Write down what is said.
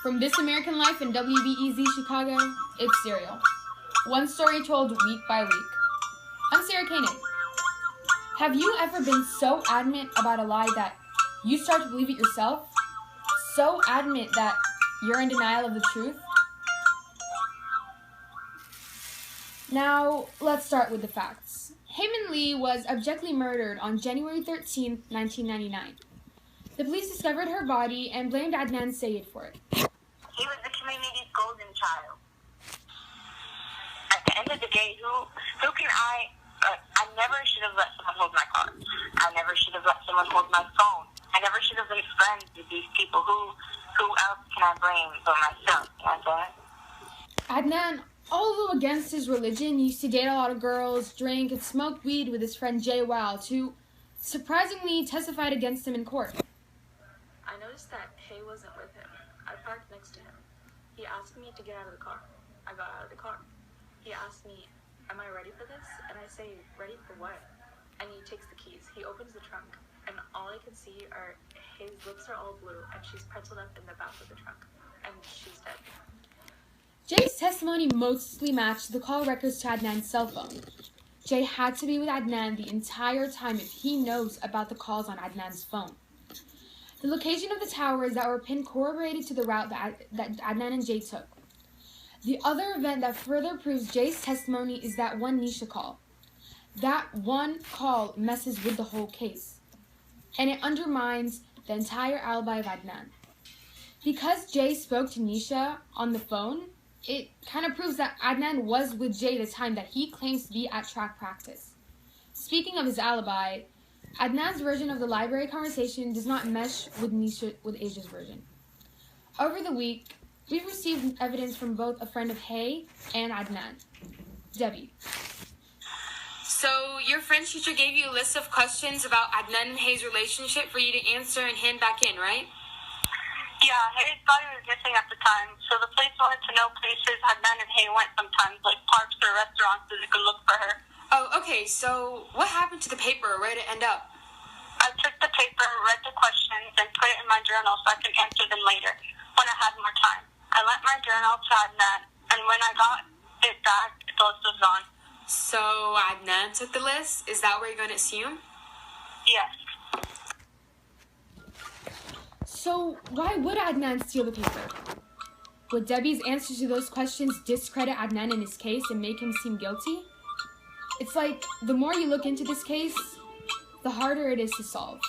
From This American Life and WBEZ Chicago, it's Serial. One story told week by week. I'm Sarah Koenig. Have you ever been so adamant about a lie that you start to believe it yourself? So adamant that you're in denial of the truth? Now, let's start with the facts. Heyman Lee was abjectly murdered on January 13, 1999. The police discovered her body and blamed Adnan Syed for it. He was the community's golden child. At the end of the day, who can I never should have let someone hold my car. I never should have let someone hold my phone. I never should have been friends with these people. Who else can I blame but myself? You know what I'm saying? Adnan, although against his religion, used to date a lot of girls, drink, and smoke weed with his friend Jay Wild, who surprisingly testified against him in court. I noticed that Hay wasn't with him. I parked next to him. He asked me to get out of the car. I got out of the car. He asked me, "Am I ready for this?" And I say, "Ready for what?" And he takes the keys. He opens the trunk, and all I can see are his lips are all blue, and she's pretzeled up in the back of the trunk, and she's dead. Jay's testimony mostly matched the call records to Adnan's cell phone. Jay had to be with Adnan the entire time if he knows about the calls on Adnan's phone. The location of the towers that were pinned corroborated to the route that Adnan and Jay took. The other event that further proves Jay's testimony is that one Nisha call. That one call messes with the whole case, and it undermines the entire alibi of Adnan. Because Jay spoke to Nisha on the phone, it kind of proves that Adnan was with Jay the time that he claims to be at track practice. Speaking of his alibi, Adnan's version of the library conversation does not mesh with Asia's version. Over the week, we've received evidence from both a friend of Hay and Adnan, Debbie. So your French teacher gave you a list of questions about Adnan and Hay's relationship for you to answer and hand back in, right? Yeah, Hay's body was missing at the time, so the police wanted to know places Adnan and Hay went sometimes, like parks or restaurants, so they could look for her. Oh, okay, so what happened to the paper? Where did it end up? I took the paper, read the questions, and put it in my journal so I could answer them later, when I had more time. I lent my journal to Adnan, and when I got it back, the list was gone. So Adnan took the list? Is that where you're going to assume? Yes. So why would Adnan steal the paper? Would Debbie's answers to those questions discredit Adnan in his case and make him seem guilty? It's like, the more you look into this case, the harder it is to solve.